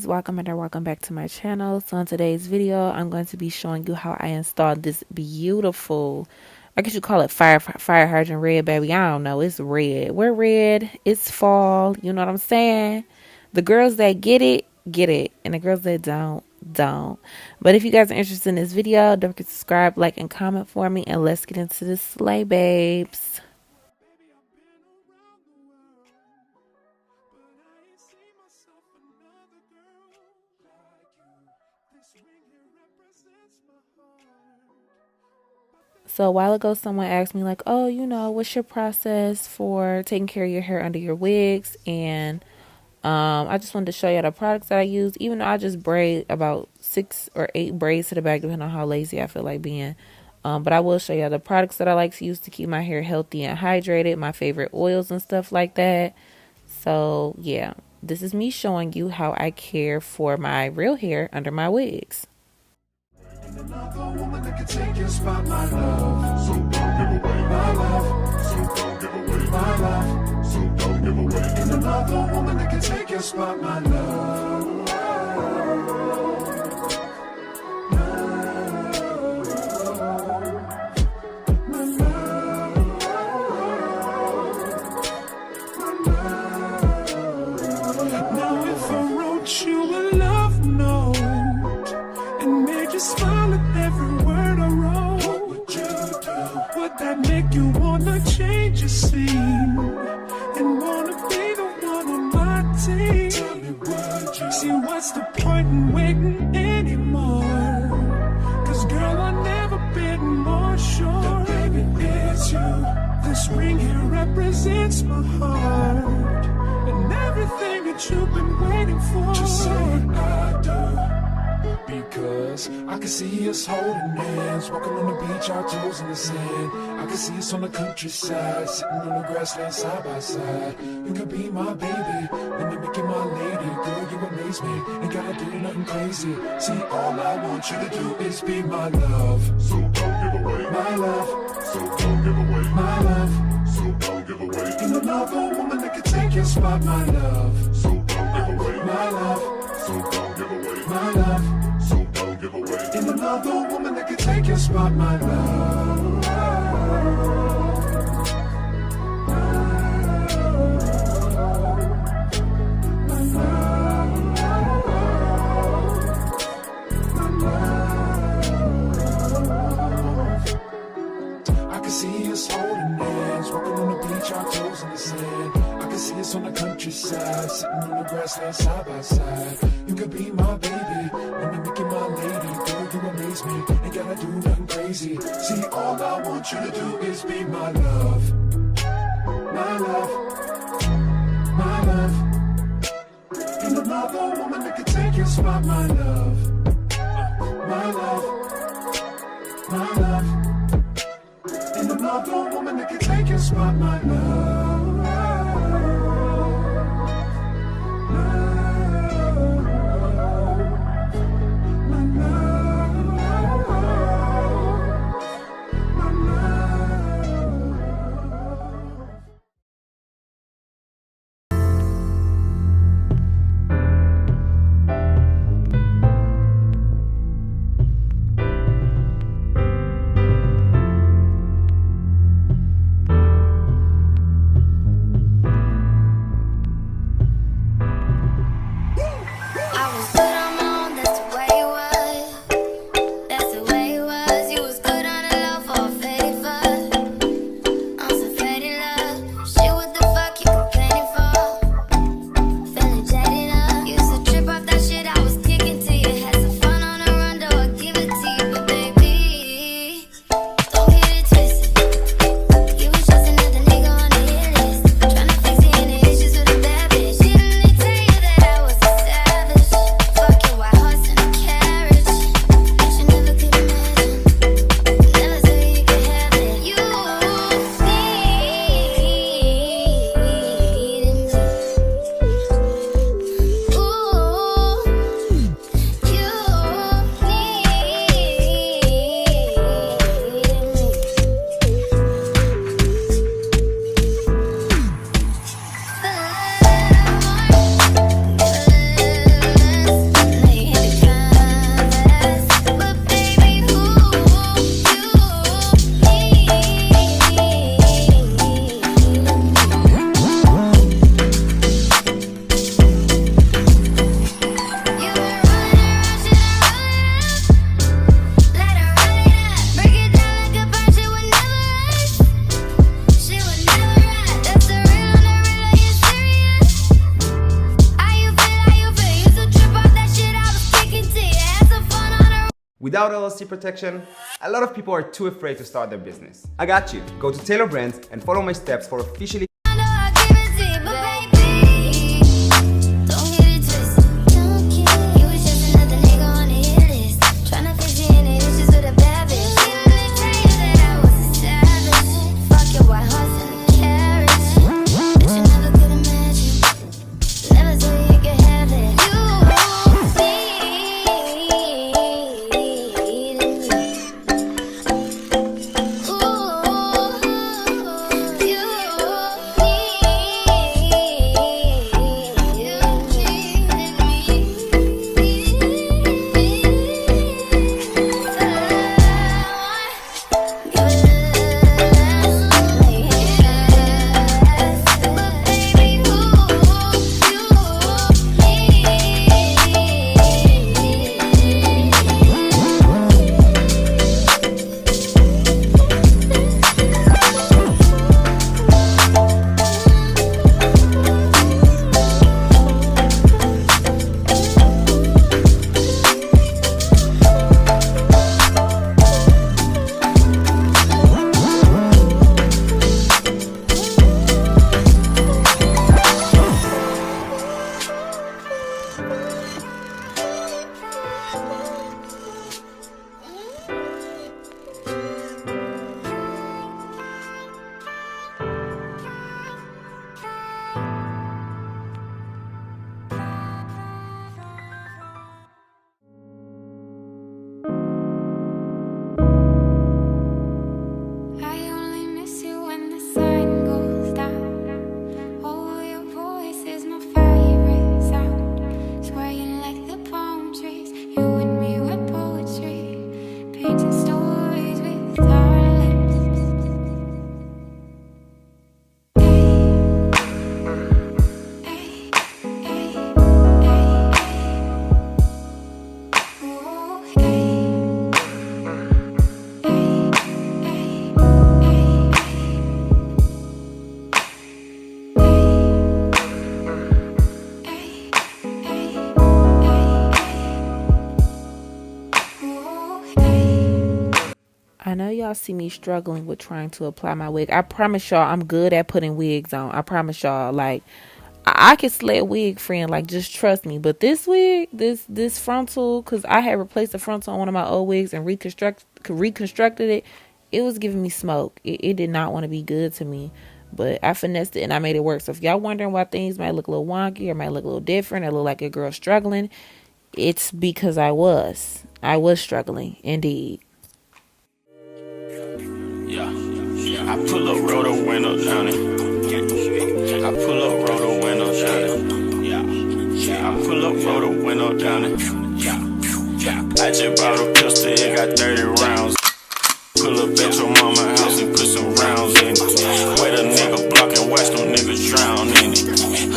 welcome back to my channel. So in today's video, I'm going to be showing you how I installed this beautiful, I guess you call it fire hydrant red, baby. I don't know, it's red. We're red, it's fall, you know what I'm saying? The girls that get it, and the girls that don't. But if you guys are interested in this video, don't forget to subscribe, like, and comment for me, and let's get into this sleigh, babes. So a while ago, someone asked me like, oh, what's your process for taking care of your hair under your wigs? And I just wanted to show you the products that I use, even though I just braid about 6 or 8 braids to the back, depending on how lazy I feel like being. But I will show you the products that I like to use to keep my hair healthy and hydrated, my favorite oils and stuff like that. So yeah, this is me showing you how I care for my real hair under my wigs. Another woman that can take your spot, my love. So don't give away my love. So don't give away my love. So don't give away. And another woman that can take your spot, my love. Now if I wrote you a love note and made you smile at every word I wrote, what would you do? Would that make you wanna change your scene and wanna be the one on my team? Tell me, would you? See, what's the point in waiting anymore? Cause girl, I've never been more sure that baby it's you. This ring here represents my heart and everything that you've been waiting for. Just say I do. Because I can see us holding hands, walking on the beach, our toes in the sand. I can see us on the countryside, sitting on the grassland side by side. You could be my baby, let me make you my lady. Girl, you amaze me, ain't gotta do nothing crazy. See, all I want you to do is be my love. So don't give away my love. So don't give away my love. So don't give away. And another woman that can take your spot, my love. So don't give away my love. So don't give away my love. So don't give away. And another woman that can take your spot, my love. My love. I can see us holding hands, walking on the beach, our toes in the sand. I can see us on the countryside, sitting on the grassland side by side. You could be my baby, let me make you my lady. Girl, you amaze me, ain't gotta do nothing crazy. See, all I want you to do is be my love. My love. My love. And another woman that can take your spot, my love. My love. My love. And another woman that can take your spot, my love. Without LLC protection, a lot of people are too afraid to start their business. I got you. Go to Taylor Brands and follow my steps for officially I know y'all see me struggling with trying to apply my wig. I promise y'all I'm good at putting wigs on. I promise y'all, like, I can slay a wig, friend. Like, just trust me. But this wig, this frontal, because I had replaced the frontal on one of my old wigs and reconstructed it. It was giving me smoke. It did not want to be good to me. But I finessed it and I made it work. So if y'all wondering why things might look a little wonky or might look a little different or look like a girl struggling, it's because I was struggling, indeed. Yeah, I pull up, roll the window down it. I pull up, roll the window down it. Yeah, I pull up, roll the window down it. I just bought a pistol, it got 30 rounds. Pull up at your mama house and put some rounds in it. Wait a nigga block and watch them niggas drown in it.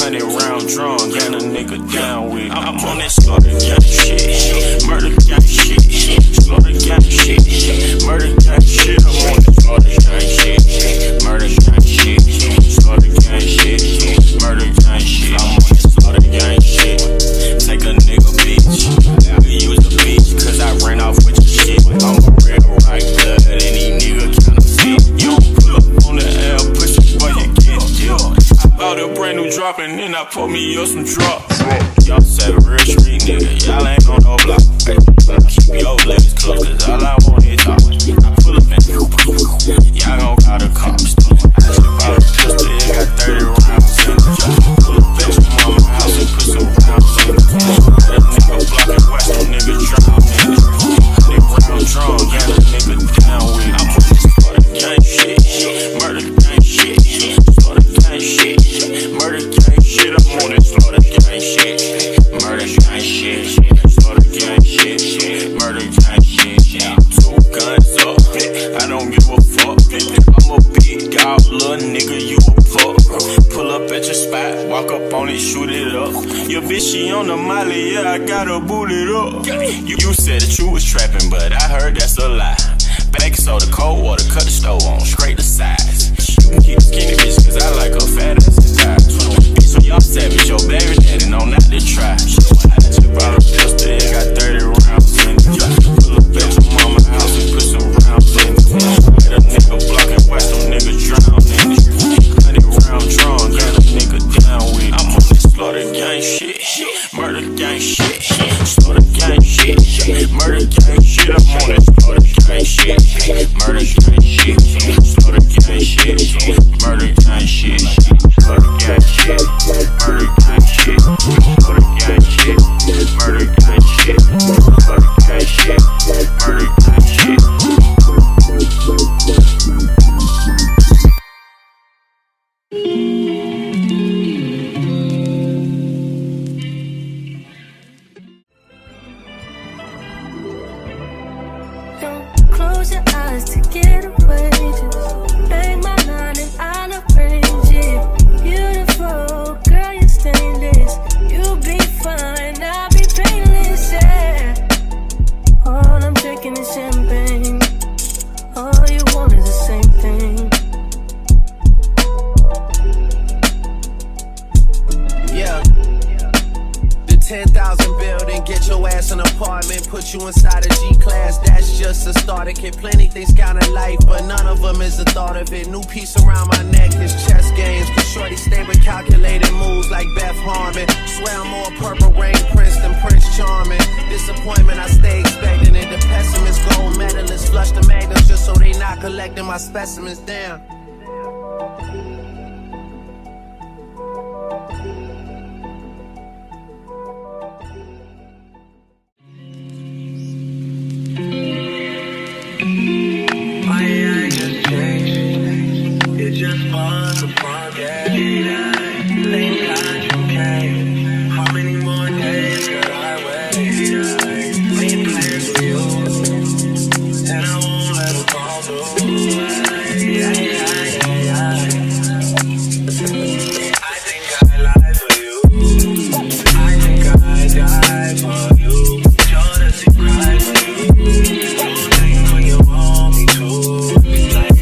100 round drum, gun a nigga down with. I'm on that slaughter gang shit, murder gang shit, slaughter gang shit, murder gang shit. I'm on that slaughter gang shit, murder gang shit, slaughter gang shit, murder gang shit. I'm on that slaughter gang shit. Take a nigga bitch, I use the bitch cause I ran off with your shit. I'm a red right blood and these niggas kinda fit. You pull up on the L, push it boy you get killed. I bought a brand new drop and then I put me up some drops. Y'all said real street nigga, y'all ain't on no block. Keep your legs closed cause all I want is talk. I pull up and y'all gon' call the cops. I just bought a pistol, it got 30 rounds in it. Pull up at your mama house and put some rounds in it. Let a nigga block and watch them niggas drown in it. 100 round drum, got a nigga down with it. I'm on this slaughter gang shit, murder gang shit, slaughter gang shit, murder gang shit. I'm on this slaughter gang shit, murder gang shit, slaughter gang shit, murder gang shit. 2 guns up, I don't give a fuck. I'm a big dog, little nigga, you a fuck. Pull up at your spot, walk up on it, shoot it up. Your bitch, she on the molly, yeah, I gotta boot it up. You said that you was trapping, but I heard that's a lie. Baking soda, cold water, cut the stove on, scrape the sides. You can keep a skinny bitch, cause I like her fat ass and thighs. Bitch, when y'all savage, your baby daddy know not to try. I just brought a pistol, it got 30 rounds in it. Pull up at Don't close your eyes to get away. Just bang my line and I'll arrange it. Beautiful, girl, you're stainless. You'll be fine, I'll be painless, yeah. All I'm drinking is champagne. All you want is the same thing. Yeah. The 10,000 building, get your ass an apartment, put you inside a G-class, that's just a starter kit. Plenty things count in life, but none of them is the thought of it. New piece around my neck is chess games, cause shorty stay with calculated moves like Beth Harmon. Swear I'm more purple rain prince than Prince Charming. Disappointment I stay expecting it. The pessimist gold medalists flush the magnums just so they not collecting my specimens down. It's just fun to forget. Late night, okay. How many more days could I wait? Made plans with you, and I won't let them fall through. I think I lie for you. I think I die for you. Jealousy cry for you. You think when you want me to. Like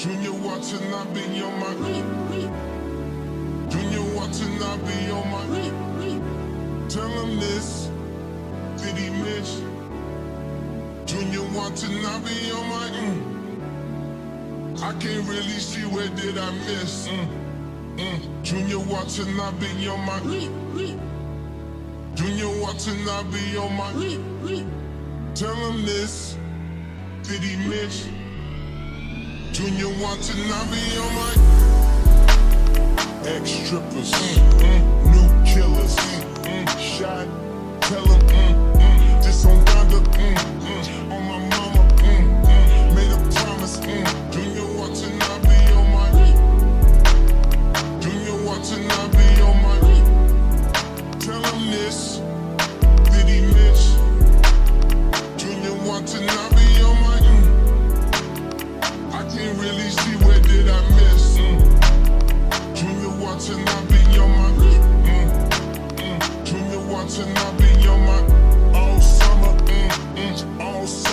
Junior watching, I be on my Junior watching, I be on my Tell him this, did he miss? Junior watching, I be on my I can't really see where did I miss. Junior watching, I be on my Junior watching, I be on my Tell him this, did he miss? Junior watching, I be on my ex-strippers, new killers, shot, tell him, this on Donda, on my mama, made a promise, Junior watching, I be on my Junior watching, I be on my tell him this, did he miss? Junior watching, I be on my I can't really see where did I miss. Junior watching, I be on my Junior watching, I be on my all summer, all summer.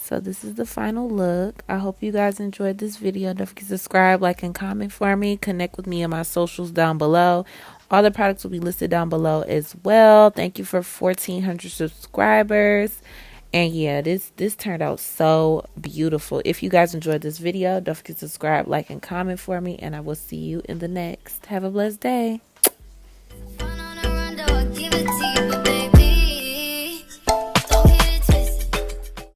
So this is the final look. I hope you guys enjoyed this video. Don't forget to subscribe, like, and comment for me. Connect with me on my socials down below. All the products will be listed down below as well. Thank you for 1,400 subscribers. And yeah, this turned out so beautiful. If you guys enjoyed this video, don't forget to subscribe, like, and comment for me. And I will see you in the next. Have a blessed day.